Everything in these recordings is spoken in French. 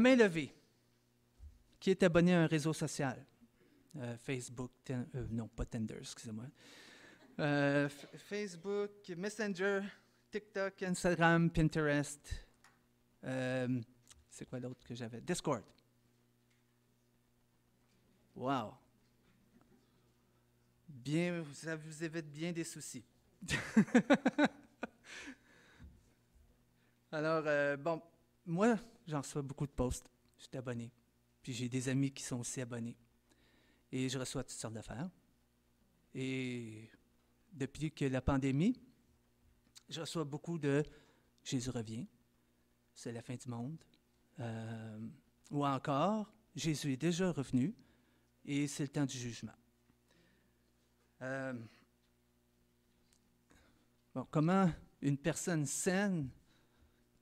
main levée, qui est abonné à un réseau social? Facebook, non, pas Tinder, excusez-moi. Facebook, Messenger, TikTok, Instagram, Pinterest. C'est quoi l'autre que j'avais? Discord. Wow. Bien, ça vous évite bien des soucis. Alors, bon, moi, j'en reçois beaucoup de posts. Je suis abonné. Puis j'ai des amis qui sont aussi abonnés. Et je reçois toutes sortes d'affaires. Et depuis que la pandémie, je reçois beaucoup de « Jésus revient », c'est la fin du monde. Ou encore « Jésus est déjà revenu et c'est le temps du jugement ». Bon, comment une personne saine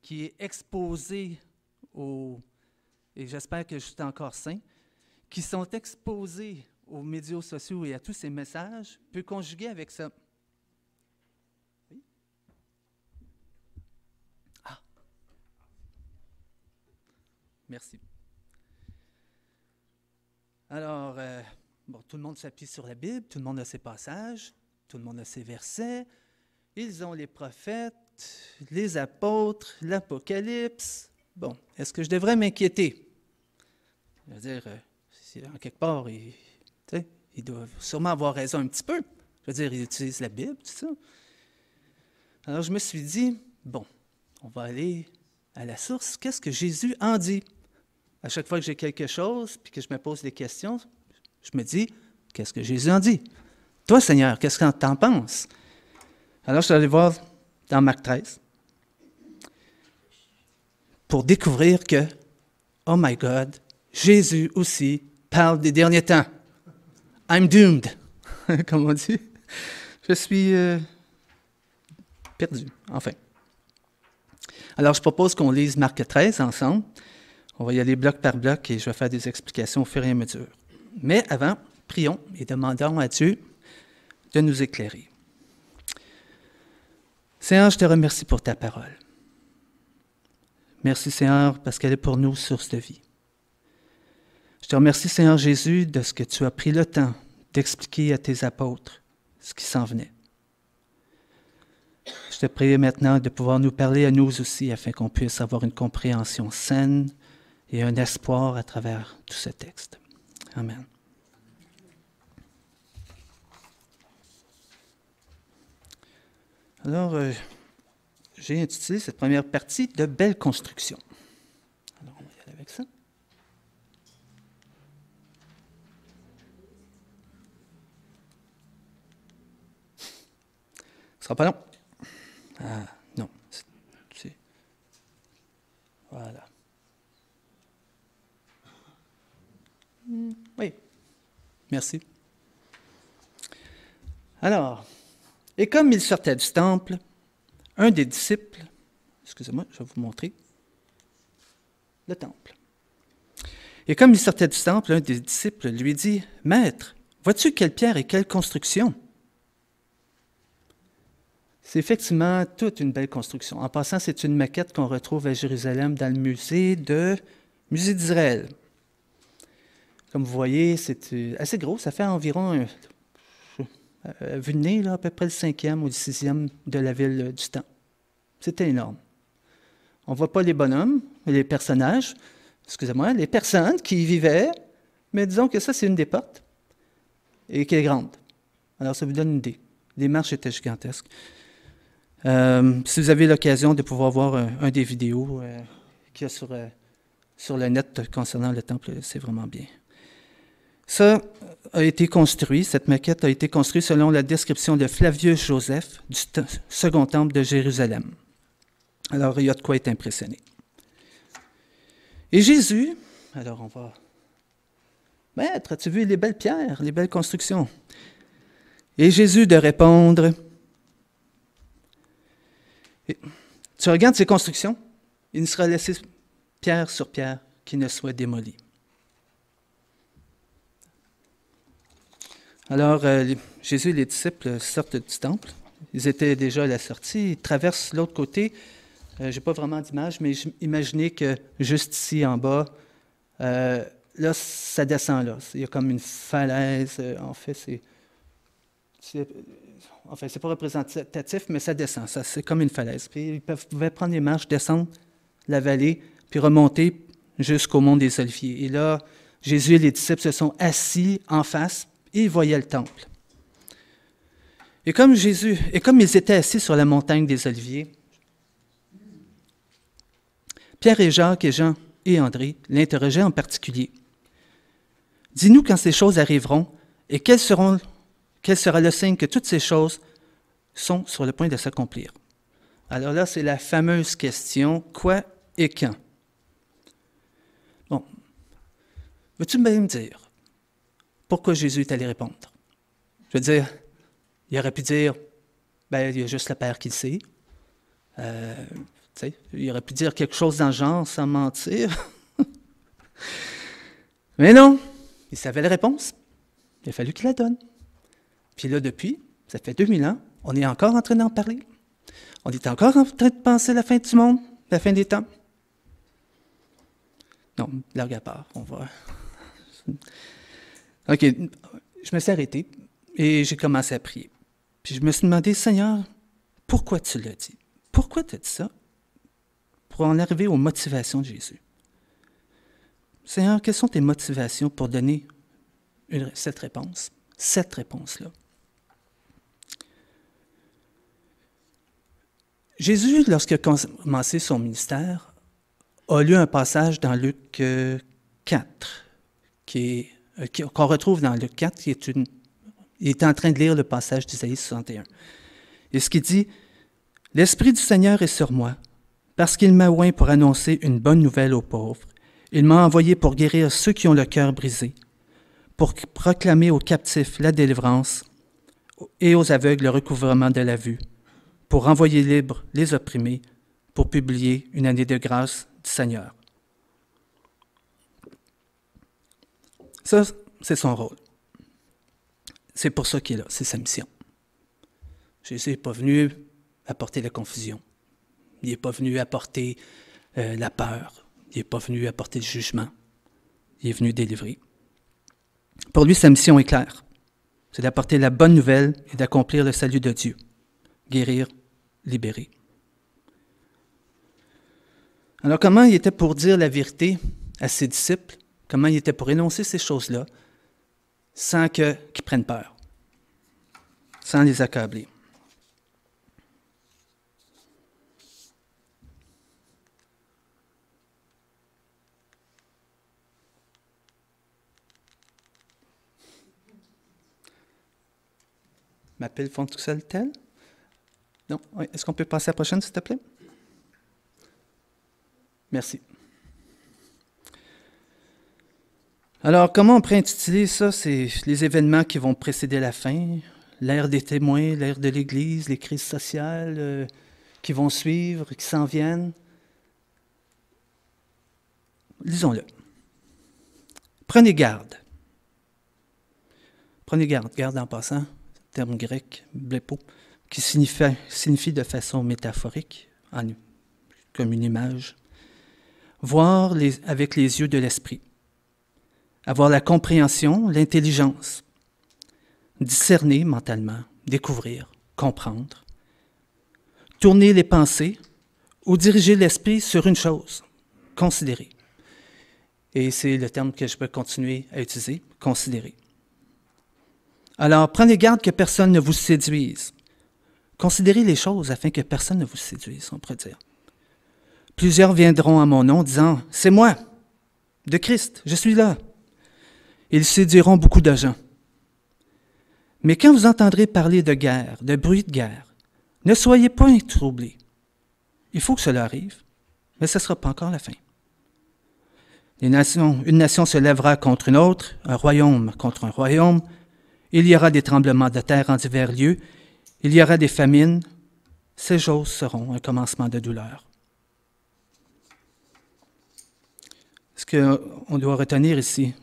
qui est exposée et j'espère que je suis encore sain, qui sont exposés aux médias sociaux et à tous ces messages, peut conjuguer avec ça. Oui? Ah! Merci. Alors, bon, tout le monde s'appuie sur la Bible, tout le monde a ses passages, tout le monde a ses versets. Ils ont les prophètes, les apôtres, l'Apocalypse. Bon, est-ce que je devrais m'inquiéter? Je veux dire, si en quelque part, ils doivent sûrement avoir raison un petit peu. Je veux dire, ils utilisent la Bible, tout ça. Alors, je me suis dit, bon, on va aller à la source. Qu'est-ce que Jésus en dit? À chaque fois que j'ai quelque chose, puis que je me pose des questions, je me dis, qu'est-ce que Jésus en dit? Toi, Seigneur, qu'est-ce que tu en penses? Alors, je suis allé voir dans Marc 13 pour découvrir que, oh my God, Jésus aussi parle des derniers temps. I'm doomed, comme on dit. Je suis perdu, enfin. Alors, je propose qu'on lise Marc 13 ensemble. On va y aller bloc par bloc et je vais faire des explications au fur et à mesure. Mais avant, prions et demandons à Dieu de nous éclairer. Seigneur, je te remercie pour ta parole. Merci, Seigneur, parce qu'elle est pour nous source de vie. Je te remercie, Seigneur Jésus, de ce que tu as pris le temps d'expliquer à tes apôtres ce qui s'en venait. Je te prie maintenant de pouvoir nous parler à nous aussi afin qu'on puisse avoir une compréhension saine et un espoir à travers tout ce texte. Amen. Alors, j'ai intitulé cette première partie de belle construction. Alors, on va y aller avec ça. Ce sera pas long. Ah, non. C'est... Voilà. Oui. Merci. Alors, et comme il sortait du temple, un des disciples, excusez-moi, je vais vous montrer le temple. Et comme il sortait du temple, un des disciples lui dit, « Maître, vois-tu quelle pierre et quelle construction? » C'est effectivement toute une belle construction. En passant, c'est une maquette qu'on retrouve à Jérusalem dans le musée d'Israël. Comme vous voyez, c'est assez gros, ça fait environ, vu de nez, là, à peu près le 5e ou le 6e de la ville du temps. C'était énorme. On ne voit pas les bonhommes, les personnages, excusez-moi, les personnes qui y vivaient, mais disons que ça, c'est une des portes, et qui est grande. Alors, ça vous donne une idée. Les marches étaient gigantesques. Si vous avez l'occasion de pouvoir voir un des vidéos qu'il y a sur le net concernant le temple, c'est vraiment bien. Ça a été construit, cette maquette a été construite selon la description de Flavius Joseph du second temple de Jérusalem. Alors, il y a de quoi être impressionné. Et Jésus, alors on va... Maître, as-tu vu les belles pierres, les belles constructions? Et Jésus de répondre... Tu regardes ces constructions, il ne sera laissé pierre sur pierre qui ne soit démolie. Alors, Jésus et les disciples sortent du temple. Ils étaient déjà à la sortie. Ils traversent l'autre côté Je n'ai pas vraiment d'image, mais imaginez que juste ici en bas, là, ça descend là. Il y a comme une falaise. En fait, c'est pas représentatif, mais ça descend. C'est comme une falaise. Puis ils pouvaient prendre les marches, descendre la vallée, puis remonter jusqu'au mont des Oliviers. Et là, Jésus et les disciples se sont assis en face et ils voyaient le temple. Et comme ils étaient assis sur la montagne des Oliviers, Pierre et Jacques et Jean et André l'interrogeaient en particulier. « Dis-nous quand ces choses arriveront et quel sera le signe que toutes ces choses sont sur le point de s'accomplir. » Alors là, c'est la fameuse question « Quoi et quand? » Bon, veux-tu bien me dire pourquoi Jésus est allé répondre? Je veux dire, il aurait pu dire « Ben, il y a juste le Père qui le sait. » Il aurait pu dire quelque chose dans le genre sans mentir. Mais non, il savait la réponse. Il a fallu qu'il la donne. Puis là, depuis, ça fait 2000 ans, on est encore en train d'en parler. On est encore en train de penser à la fin du monde, la fin des temps. Non, blague à part, on va... OK, je me suis arrêté et j'ai commencé à prier. Puis je me suis demandé, Seigneur, pourquoi tu l'as dit? Pourquoi tu as dit ça? Pour en arriver aux motivations de Jésus. Seigneur, quelles sont tes motivations pour donner cette réponse? Cette réponse-là. Jésus, lorsqu'il a commencé son ministère, a lu un passage dans Luc 4, qu'on retrouve dans Luc 4, il est en train de lire le passage d'Isaïe 61. Et ce qu'il dit, « L'Esprit du Seigneur est sur moi, parce qu'il m'a oint pour annoncer une bonne nouvelle aux pauvres. Il m'a envoyé pour guérir ceux qui ont le cœur brisé, pour proclamer aux captifs la délivrance et aux aveugles le recouvrement de la vue, pour renvoyer libres les opprimés, pour publier une année de grâce du Seigneur. » Ça, c'est son rôle. C'est pour ça qu'il est là, c'est sa mission. Jésus n'est pas venu apporter la confusion. Il n'est pas venu apporter la peur. Il n'est pas venu apporter le jugement. Il est venu délivrer. Pour lui, sa mission est claire. C'est d'apporter la bonne nouvelle et d'accomplir le salut de Dieu. Guérir, libérer. Alors, comment il était pour dire la vérité à ses disciples? Comment il était pour énoncer ces choses-là sans qu'ils prennent peur, sans les accabler? Ma pile fonctionne-t-elle? Non? Oui. Est-ce qu'on peut passer à la prochaine, s'il te plaît? Merci. Alors, comment on pourrait intituler ça? C'est les événements qui vont précéder la fin, l'ère des témoins, l'ère de l'Église, les crises sociales qui vont suivre, qui s'en viennent. Lisons-le. Prenez garde. Prenez garde. Garde en passant, terme grec, blepo, qui signifie de façon métaphorique, comme une image. Voir avec les yeux de l'esprit. Avoir la compréhension, l'intelligence. Discerner mentalement, découvrir, comprendre. Tourner les pensées ou diriger l'esprit sur une chose, considérer. Et c'est le terme que je peux continuer à utiliser, considérer. Alors, prenez garde que personne ne vous séduise. Considérez les choses afin que personne ne vous séduise, on pourrait dire. Plusieurs viendront à mon nom disant « C'est moi, de Christ, je suis là. » Ils séduiront beaucoup de gens. Mais quand vous entendrez parler de guerre, de bruit de guerre, ne soyez pas troublés. Il faut que cela arrive, mais ce ne sera pas encore la fin. Une nation se lèvera contre une autre, un royaume contre un royaume. Il y aura des tremblements de terre en divers lieux. Il y aura des famines. Ces choses seront un commencement de douleur. Ce qu'on doit retenir ici,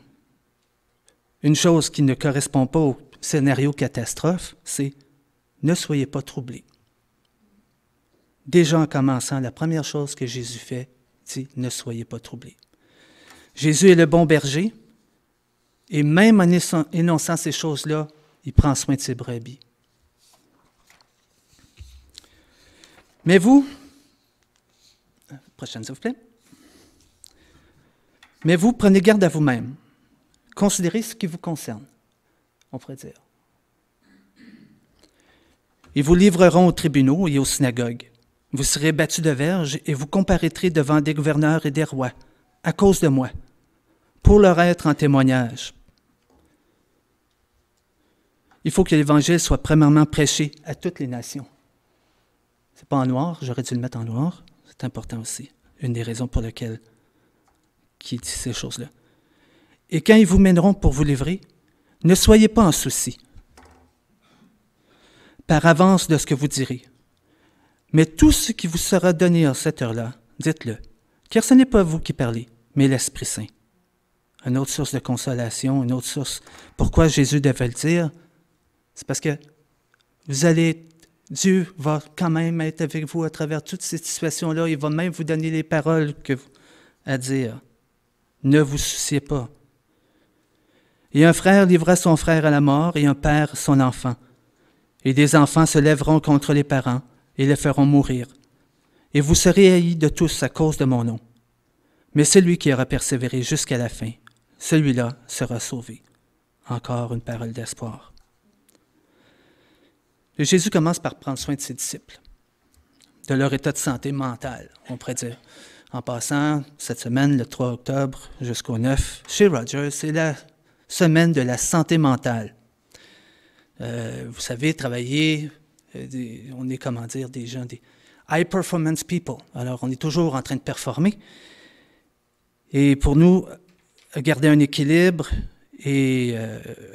une chose qui ne correspond pas au scénario catastrophe, c'est « ne soyez pas troublés ». déjà en commençant, la première chose que Jésus fait, c'est « Ne soyez pas troublés ». Jésus est le bon berger, et même en énonçant ces choses-là, il prend soin de ses brebis. Mais vous, prochaine s'il vous plaît, mais vous, prenez garde à vous-même. Considérez ce qui vous concerne, on pourrait dire. Ils vous livreront aux tribunaux et aux synagogues. Vous serez battus de verges et vous comparaîtrez devant des gouverneurs et des rois, à cause de moi, pour leur être en témoignage. Il faut que l'Évangile soit premièrement prêché à toutes les nations. Ce n'est pas en noir, j'aurais dû le mettre en noir. C'est important aussi, une des raisons pour lesquelles il dit ces choses-là. Et quand ils vous mèneront pour vous livrer, ne soyez pas en souci par avance de ce que vous direz. Mais tout ce qui vous sera donné à cette heure-là, dites-le, car ce n'est pas vous qui parlez, mais l'Esprit Saint. Une autre source de consolation, une autre source. Pourquoi Jésus devait le dire? C'est parce que Dieu va quand même être avec vous à travers toutes ces situations-là. Il va même vous donner les paroles à dire. Ne vous souciez pas. Et un frère livra son frère à la mort et un père son enfant. Et des enfants se lèveront contre les parents et les feront mourir. Et vous serez haïs de tous à cause de mon nom. Mais celui qui aura persévéré jusqu'à la fin, celui-là sera sauvé. Encore une parole d'espoir. Et Jésus commence par prendre soin de ses disciples, de leur état de santé mentale, on pourrait dire. En passant, cette semaine, le 3 octobre jusqu'au 9, chez Rogers, c'est la semaine de la santé mentale. Vous savez, travailler, on est, comment dire, des gens, des high performance people. Alors, on est toujours en train de performer. Et pour nous, garder un équilibre et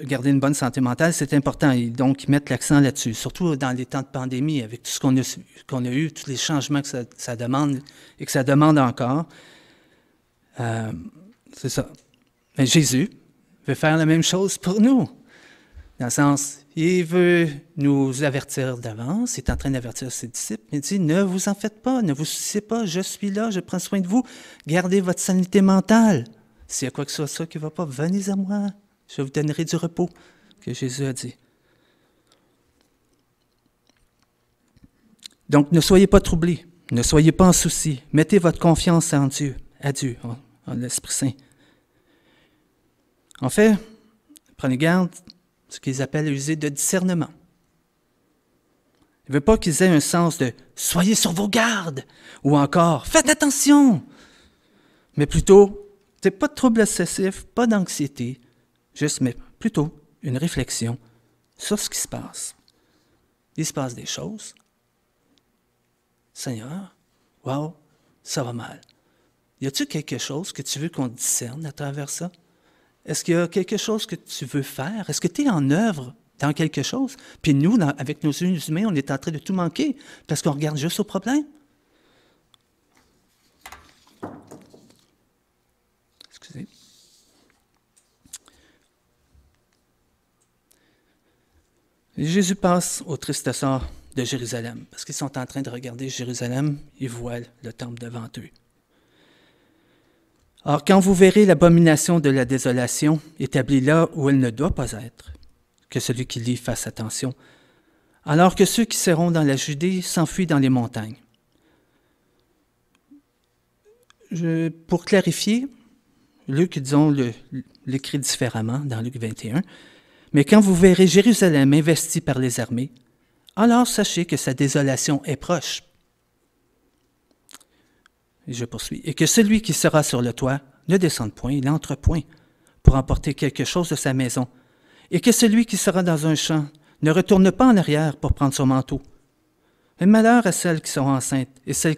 garder une bonne santé mentale, c'est important. Et donc, mettre l'accent là-dessus, surtout dans les temps de pandémie, avec tout ce qu'on a eu, tous les changements que ça demande et que ça demande encore. C'est ça. Mais Jésus veut faire la même chose pour nous. Dans le sens, il veut nous avertir d'avance, il est en train d'avertir ses disciples, il dit, ne vous en faites pas, ne vous souciez pas, je suis là, je prends soin de vous, gardez votre sanité mentale. S'il y a quoi que ce soit ça qui ne va pas, venez à moi, je vous donnerai du repos, que Jésus a dit. Donc, ne soyez pas troublés, ne soyez pas en souci, mettez votre confiance en Dieu, à Dieu, en l'Esprit Saint. En fait, prenez garde, ce qu'ils appellent user de discernement. Il ne veut pas qu'ils aient un sens de « soyez sur vos gardes » ou encore « faites attention », mais plutôt, pas de trouble excessif, pas d'anxiété, juste, mais plutôt une réflexion sur ce qui se passe. Il se passe des choses. Seigneur, wow, ça va mal. Y a-t-il quelque chose que tu veux qu'on discerne à travers ça? Est-ce qu'il y a quelque chose que tu veux faire? Est-ce que tu es en œuvre dans quelque chose? Puis nous, avec nos yeux humains, on est en train de tout manquer parce qu'on regarde juste au problème. Excusez. Et Jésus passe au triste sort de Jérusalem parce qu'ils sont en train de regarder Jérusalem, ils voient le temple devant eux. Or, quand vous verrez l'abomination de la désolation établie là où elle ne doit pas être, que celui qui lit fasse attention, alors que ceux qui seront dans la Judée s'enfuient dans les montagnes. Pour clarifier, Luc, disons, l'écrit différemment dans Luc 21, mais quand vous verrez Jérusalem investie par les armées, alors sachez que sa désolation est proche. Et je poursuis. Et que celui qui sera sur le toit ne descende point, il n'entre point pour emporter quelque chose de sa maison. Et que celui qui sera dans un champ ne retourne pas en arrière pour prendre son manteau. Mais malheur à celles qui sont enceintes et celles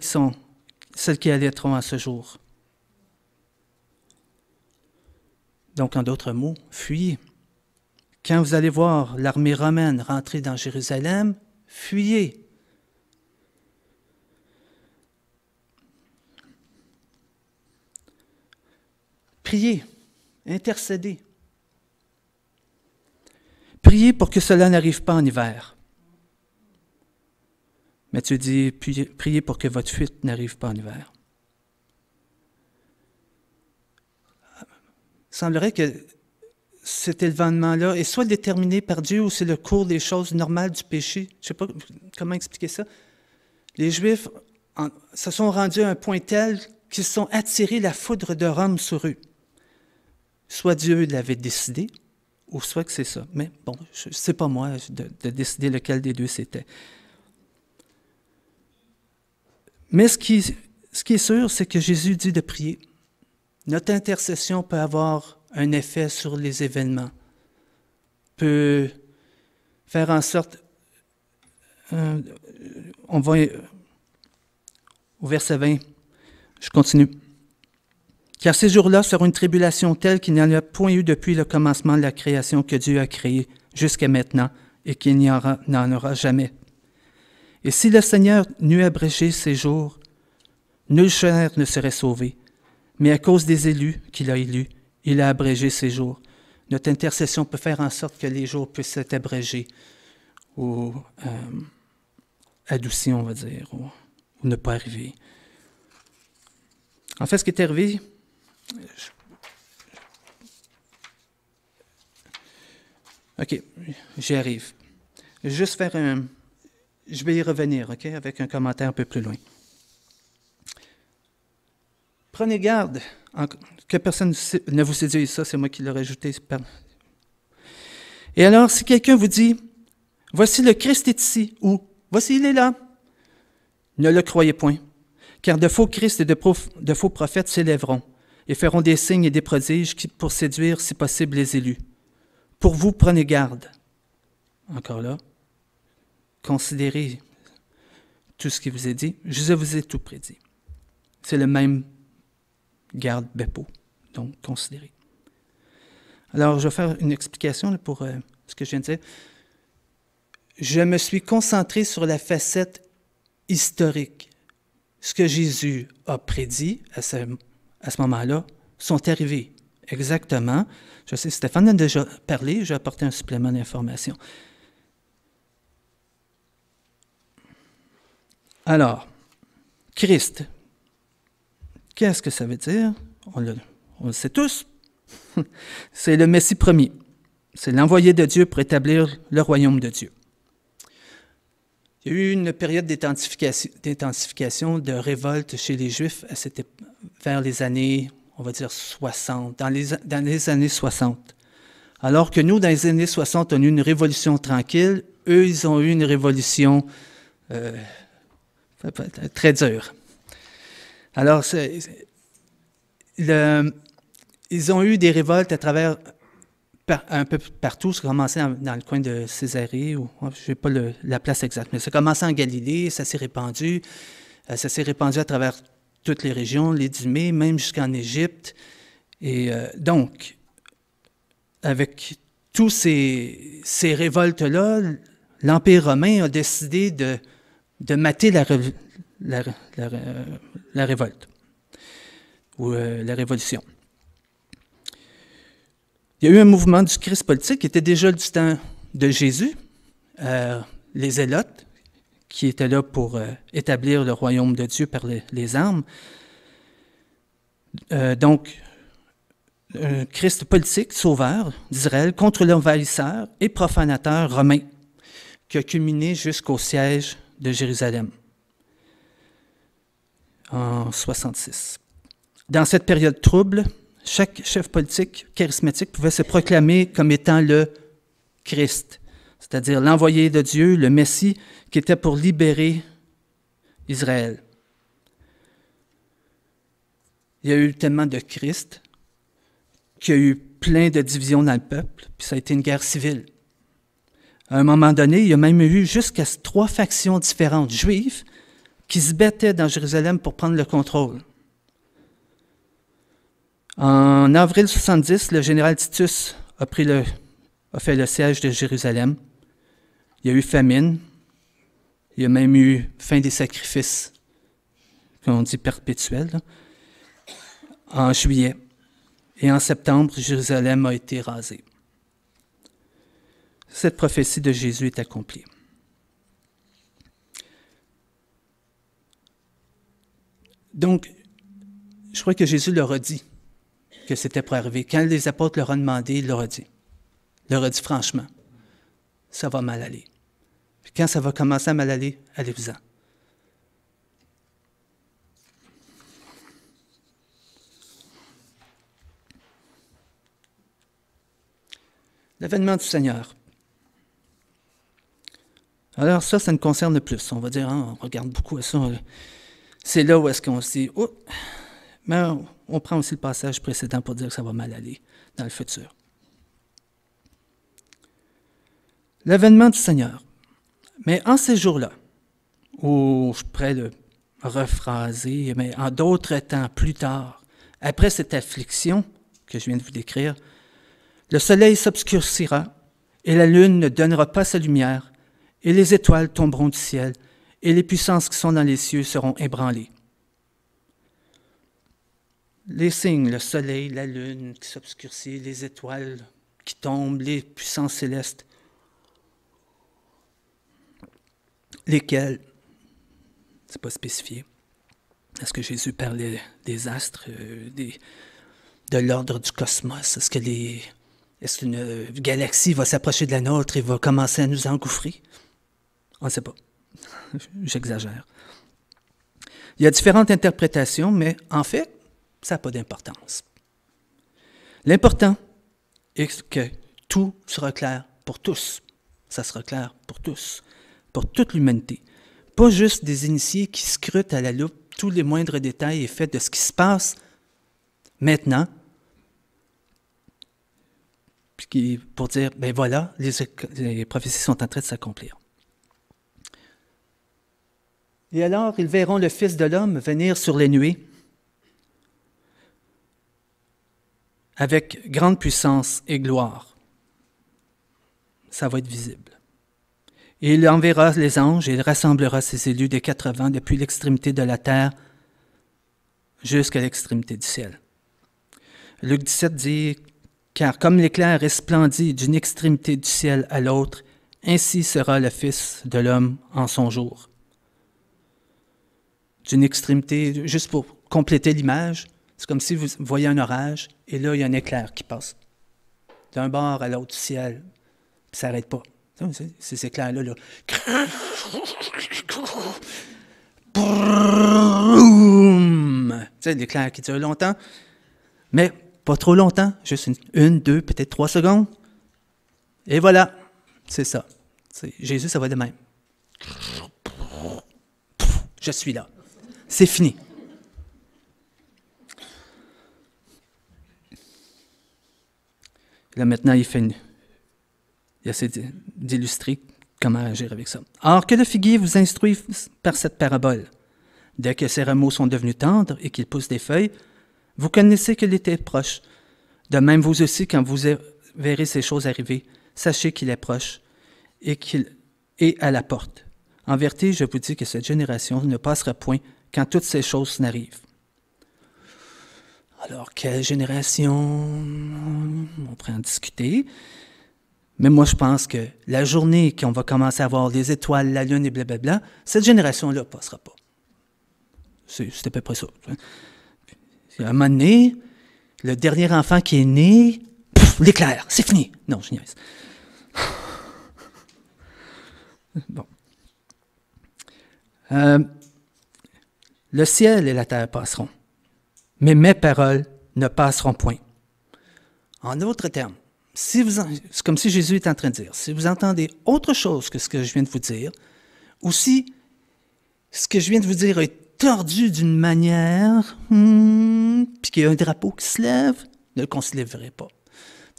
qui allaiteront à ce jour. Donc, en d'autres mots, fuyez. Quand vous allez voir l'armée romaine rentrer dans Jérusalem, fuyez. Priez, intercédez. Priez pour que cela n'arrive pas en hiver. Matthieu dit, priez pour que votre fuite n'arrive pas en hiver. Il semblerait que cet événement-là est soit déterminé par Dieu ou c'est le cours des choses normales du péché. Je ne sais pas comment expliquer ça. Les Juifs se sont rendus à un point tel qu'ils se sont attirés la foudre de Rome sur eux. Soit Dieu l'avait décidé, ou soit que c'est ça. Mais bon, c'est pas moi de décider lequel des deux c'était. Mais ce qui est sûr, c'est que Jésus dit de prier. Notre intercession peut avoir un effet sur les événements, peut faire en sorte... on va au verset 20, je continue. Car ces jours-là seront une tribulation telle qu'il n'y en a point eu depuis le commencement de la création que Dieu a créée jusqu'à maintenant et qu'il n'en aura jamais. Et si le Seigneur n'eût abrégé ces jours, nulle chair ne serait sauvée. Mais à cause des élus qu'il a élus, il a abrégé ces jours. Notre intercession peut faire en sorte que les jours puissent être abrégés ou adoucis, on va dire, ou ne pas arriver. En fait, ce qui est arrivé, OK, j'y arrive. Juste faire un... Je vais y revenir, OK, avec un commentaire un peu plus loin. Prenez garde que personne ne vous séduise. Ça, c'est moi qui l'ai rajouté. Et alors, si quelqu'un vous dit, « Voici le Christ est ici » ou « Voici, il est là », ne le croyez point, car de faux Christ et de faux prophètes s'élèveront et feront des signes et des prodiges pour séduire, si possible, les élus. Pour vous, prenez garde. Encore là, considérez tout ce qui vous est dit. Je vous ai tout prédit. C'est le même garde Bepo, donc considérez. Alors, je vais faire une explication pour ce que je viens de dire. Je me suis concentré sur la facette historique. Ce que Jésus a prédit à ce moment-là sont arrivés. Exactement. Je sais, Stéphane a déjà parlé, j'ai apporté un supplément d'information. Alors, Christ, qu'est-ce que ça veut dire? On le sait tous. C'est le Messie promis. C'est l'envoyé de Dieu pour établir le royaume de Dieu. Il y a eu une période d'intensification, de révolte chez les Juifs vers les années, on va dire 60, dans les années 60. Alors que nous, dans les années 60, on a eu une révolution tranquille, eux, ils ont eu une révolution très dure. Alors, ils ont eu des révoltes à travers un peu partout. Ça a commencé dans le coin de Césarée, je n'ai pas la place exacte, mais ça a commencé en Galilée, ça s'est répandu à travers toutes les régions, l'Idumée, même jusqu'en Égypte. Et donc, avec tous ces révoltes-là, l'Empire romain a décidé de mater la révolte, ou la révolution. Il y a eu un mouvement du Christ politique qui était déjà du temps de Jésus, les Zélotes, qui étaient là pour établir le royaume de Dieu par les armes. Donc, un Christ politique, sauveur d'Israël, contre l'envahisseur et profanateur romain, qui a culminé jusqu'au siège de Jérusalem en 66. Dans cette période trouble, chaque chef politique charismatique pouvait se proclamer comme étant le Christ, c'est-à-dire l'envoyé de Dieu, le Messie, qui était pour libérer Israël. Il y a eu tellement de Christ qu'il y a eu plein de divisions dans le peuple, puis ça a été une guerre civile. À un moment donné, il y a même eu jusqu'à 3 factions différentes juives qui se battaient dans Jérusalem pour prendre le contrôle. En avril 70, le général Titus a fait le siège de Jérusalem. Il y a eu famine. Il y a même eu fin des sacrifices, qu'on dit perpétuels, là, en juillet. Et en septembre, Jérusalem a été rasée. Cette prophétie de Jésus est accomplie. Donc, je crois que Jésus leur a dit que c'était pour arriver. Quand les apôtres leur ont demandé, il leur a dit. Il leur a dit franchement, ça va mal aller. Puis quand ça va commencer à mal aller, allez-vous-en. L'avènement du Seigneur. Alors ça nous concerne plus. On va dire, on regarde beaucoup à ça. C'est là où est-ce qu'on se dit, oh, mais on prend aussi le passage précédent pour dire que ça va mal aller dans le futur. L'avènement du Seigneur. Mais en ces jours-là, où je pourrais le rephraser, mais en d'autres temps, plus tard, après cette affliction que je viens de vous décrire, le soleil s'obscurcira et la lune ne donnera pas sa lumière et les étoiles tomberont du ciel et les puissances qui sont dans les cieux seront ébranlées. Les signes, le soleil, la lune qui s'obscurcit, les étoiles qui tombent, les puissances célestes, lesquelles, c'est pas spécifié. Est-ce que Jésus parlait des astres, de l'ordre du cosmos? Est-ce qu'une galaxie va s'approcher de la nôtre et va commencer à nous engouffrer? On ne sait pas. J'exagère. Il y a différentes interprétations, mais en fait, ça n'a pas d'importance. L'important est que tout sera clair pour tous. Ça sera clair pour tous, pour toute l'humanité. Pas juste des initiés qui scrutent à la loupe tous les moindres détails et faits de ce qui se passe maintenant, puis pour dire, ben voilà, les prophéties sont en train de s'accomplir. Et alors, ils verront le Fils de l'homme venir sur les nuées avec grande puissance et gloire. Ça va être visible. Et il enverra les anges et il rassemblera ses élus des 4 vents depuis l'extrémité de la terre jusqu'à l'extrémité du ciel. Luc 17 dit, « Car comme l'éclair resplendit d'une extrémité du ciel à l'autre, ainsi sera le Fils de l'homme en son jour. » D'une extrémité, juste pour compléter l'image, c'est comme si vous voyez un orage et là, il y a un éclair qui passe d'un bord à l'autre du ciel, puis ça n'arrête pas. Ces éclairs-là, là. Boum! Tu sais, l'éclair qui dure longtemps, mais pas trop longtemps, juste une, deux, peut-être 3 secondes. Et voilà, c'est ça. Jésus, ça va de même. Je suis là. C'est fini. Là, maintenant, il essaie d'illustrer comment agir avec ça. « Or, que le figuier vous instruit par cette parabole. Dès que ses rameaux sont devenus tendres et qu'ils poussent des feuilles, vous connaissez que l'été est proche. De même, vous aussi, quand vous verrez ces choses arriver, sachez qu'il est proche et qu'il est à la porte. En vérité, je vous dis que cette génération ne passera point quand toutes ces choses n'arrivent. » Alors, quelle génération? On pourrait en discuter. Mais moi, je pense que la journée qu'on va commencer à voir les étoiles, la lune et blablabla, cette génération-là ne passera pas. C'est à peu près ça. À un moment donné, le dernier enfant qui est né, l'éclair, c'est fini. Non, je niaise. Bon. Le ciel et la terre passeront, mais mes paroles ne passeront point. En d'autres termes, c'est comme si Jésus est en train de dire, si vous entendez autre chose que ce que je viens de vous dire, ou si ce que je viens de vous dire est tordu d'une manière, puis qu'il y a un drapeau qui se lève, ne le considérez pas.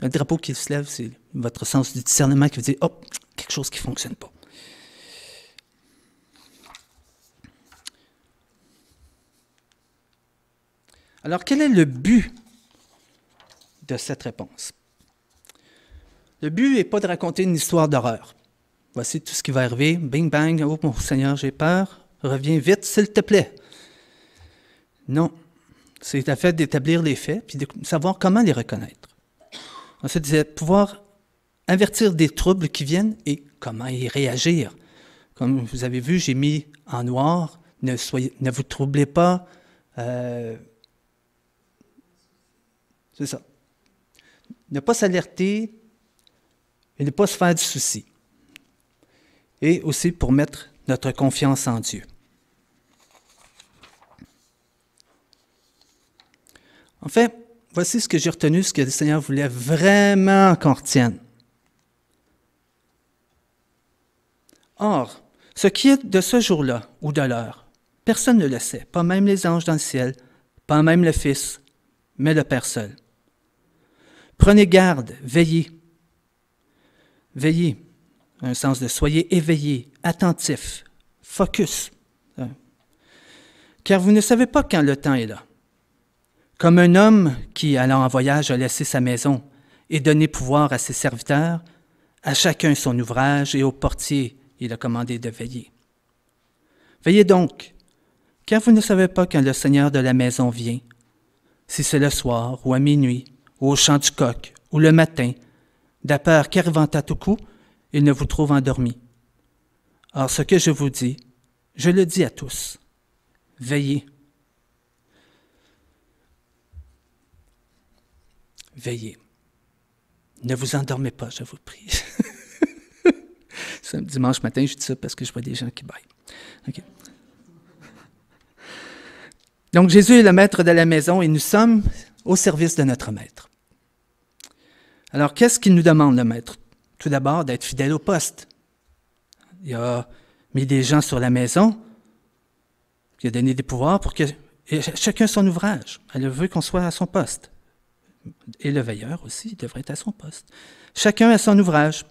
Un drapeau qui se lève, c'est votre sens du discernement qui vous dit, oh, quelque chose qui ne fonctionne pas. Alors, quel est le but de cette réponse? Le but n'est pas de raconter une histoire d'horreur. Voici tout ce qui va arriver. Bing, bang. Oh, mon Seigneur, j'ai peur. Reviens vite, s'il te plaît. Non. C'est à fait d'établir les faits puis de savoir comment les reconnaître. Ensuite, c'est de pouvoir avertir des troubles qui viennent et comment y réagir. Comme vous avez vu, j'ai mis en noir, ne vous troublez pas, C'est ça. Ne pas s'alerter et ne pas se faire du souci. Et aussi pour mettre notre confiance en Dieu. En fait, voici ce que j'ai retenu, ce que le Seigneur voulait vraiment qu'on retienne. Or, ce qui est de ce jour-là ou de l'heure, personne ne le sait, pas même les anges dans le ciel, pas même le Fils, mais le Père seul. Prenez garde, veillez. Veillez, un sens de soyez éveillés, attentifs, focus. Car vous ne savez pas quand le temps est là. Comme un homme qui, allant en voyage, a laissé sa maison et donné pouvoir à ses serviteurs, à chacun son ouvrage et au portier, il a commandé de veiller. Veillez donc, car vous ne savez pas quand le Seigneur de la maison vient, si c'est le soir ou à minuit, ou au chant du coq, ou le matin, de peur qu'arrivant à tout coup, il ne vous trouve endormi. Or, ce que je vous dis, je le dis à tous. Veillez. Veillez. Ne vous endormez pas, je vous prie. C'est un dimanche matin, je dis ça parce que je vois des gens qui baillent. Okay. Donc, Jésus est le maître de la maison et nous sommes au service de notre maître. Alors, qu'est-ce qu'il nous demande, le maître? Tout d'abord, d'être fidèle au poste. Il a mis des gens sur la maison, il a donné des pouvoirs pour que chacun son ouvrage. Elle veut qu'on soit à son poste. Et le veilleur aussi devrait être à son poste. Chacun a son ouvrage.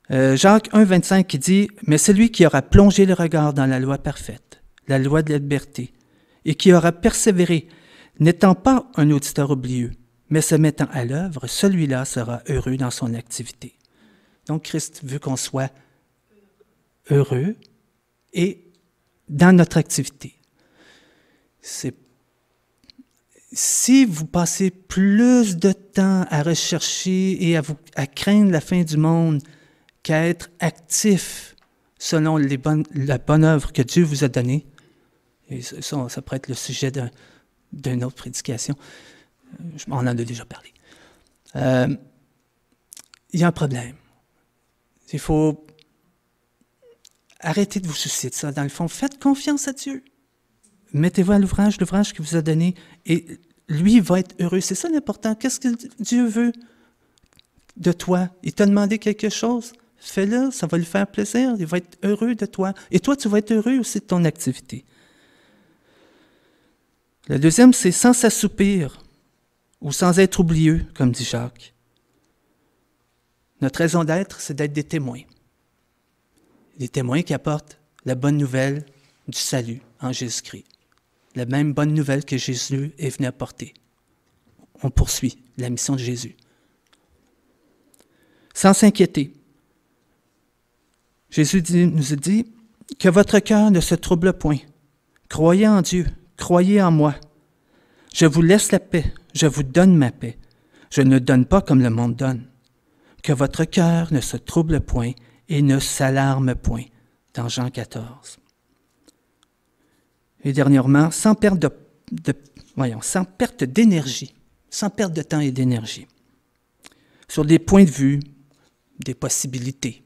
Jacques 1, 25 qui dit « Mais celui qui aura plongé le regard dans la loi parfaite, la loi de la liberté, et qui aura persévéré, n'étant pas un auditeur oublieux, mais se mettant à l'œuvre, celui-là sera heureux dans son activité. » Donc, Christ veut qu'on soit heureux et dans notre activité. Si vous passez plus de temps à rechercher et à craindre la fin du monde qu'à être actif selon la bonne œuvre que Dieu vous a donnée, et ça pourrait être le sujet d'une autre prédication, on en a déjà parlé. Il y a un problème. Il faut arrêter de vous soucier de ça. Dans le fond, faites confiance à Dieu. Mettez-vous à l'ouvrage qu'il vous a donné, et lui va être heureux. C'est ça l'important. Qu'est-ce que Dieu veut de toi? Il t'a demandé quelque chose, fais-le, ça va lui faire plaisir, il va être heureux de toi. Et toi, tu vas être heureux aussi de ton activité. Le deuxième, c'est sans s'assoupir ou sans être oublieux, comme dit Jacques. Notre raison d'être, c'est d'être des témoins. Des témoins qui apportent la bonne nouvelle du salut en Jésus-Christ. La même bonne nouvelle que Jésus est venu apporter. On poursuit la mission de Jésus. Sans s'inquiéter. Jésus nous a dit que votre cœur ne se trouble point. Croyez en Dieu, croyez en moi. Je vous laisse la paix, je vous donne ma paix. Je ne donne pas comme le monde donne. Que votre cœur ne se trouble point et ne s'alarme point. Dans Jean 14. Et dernièrement, sans perte d'énergie, sans perte de temps et d'énergie, sur des points de vue, des possibilités.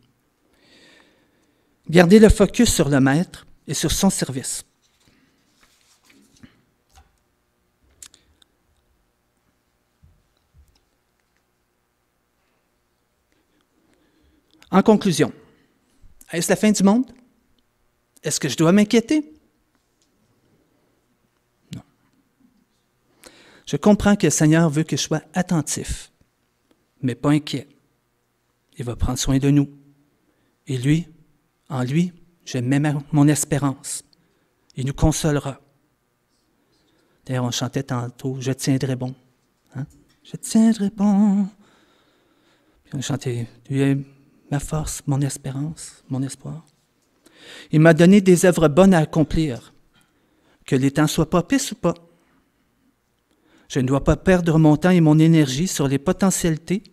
Gardez le focus sur le maître et sur son service. En conclusion, est-ce la fin du monde? Est-ce que je dois m'inquiéter? Non. Je comprends que le Seigneur veut que je sois attentif, mais pas inquiet. Il va prendre soin de nous. Et lui, en lui, je mets mon espérance. Il nous consolera. D'ailleurs, on chantait tantôt « Je tiendrai bon hein? ». Je tiendrai bon. Puis on chantait « Lui est ma force, mon espérance, mon espoir ». Il m'a donné des œuvres bonnes à accomplir, que les temps soient propices ou pas. Je ne dois pas perdre mon temps et mon énergie sur les potentialités,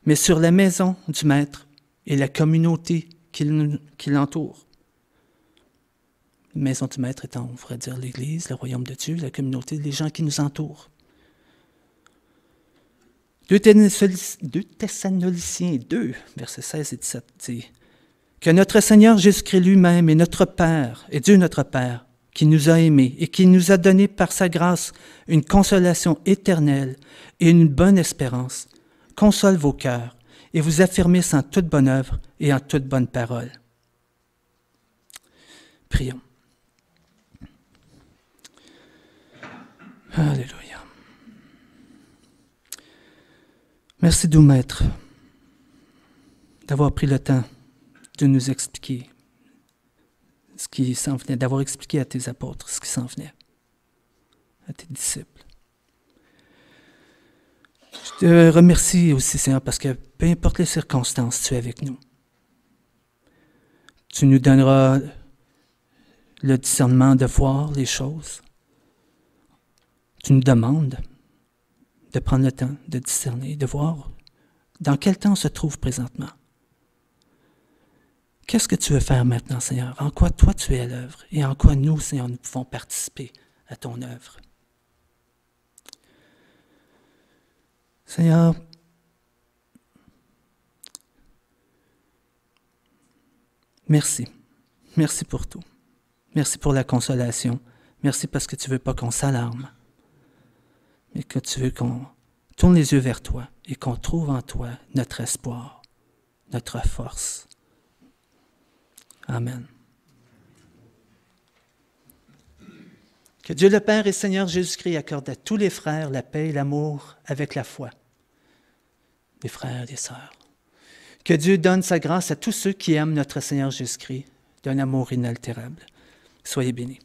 mais sur la maison du Maître et la communauté qui l'entoure. Maison du Maître étant, on pourrait dire, l'Église, le royaume de Dieu, la communauté, les gens qui nous entourent. 2 Thessaloniciens 2, versets 16 et 17 dit que notre Seigneur Jésus-Christ lui-même est notre Père, et Dieu notre Père, qui nous a aimés et qui nous a donné par sa grâce une consolation éternelle et une bonne espérance, console vos cœurs et vous affermisse en toute bonne œuvre et en toute bonne parole. Prions. Alléluia. Merci, doux Maître, d'avoir pris le temps de nous expliquer ce qui s'en venait, d'avoir expliqué à tes apôtres ce qui s'en venait, à tes disciples. Je te remercie aussi, Seigneur, parce que peu importe les circonstances, tu es avec nous. Tu nous donneras le discernement de voir les choses. Tu nous demandes de prendre le temps de discerner, de voir dans quel temps on se trouve présentement. Qu'est-ce que tu veux faire maintenant, Seigneur? En quoi toi tu es à l'œuvre et en quoi nous, Seigneur, nous pouvons participer à ton œuvre? Seigneur, merci. Merci pour tout. Merci pour la consolation. Merci parce que tu ne veux pas qu'on s'alarme, mais que tu veux qu'on tourne les yeux vers toi et qu'on trouve en toi notre espoir, notre force. Amen. Que Dieu le Père et Seigneur Jésus-Christ accorde à tous les frères la paix et l'amour avec la foi. Les frères et les sœurs. Que Dieu donne sa grâce à tous ceux qui aiment notre Seigneur Jésus-Christ d'un amour inaltérable. Soyez bénis.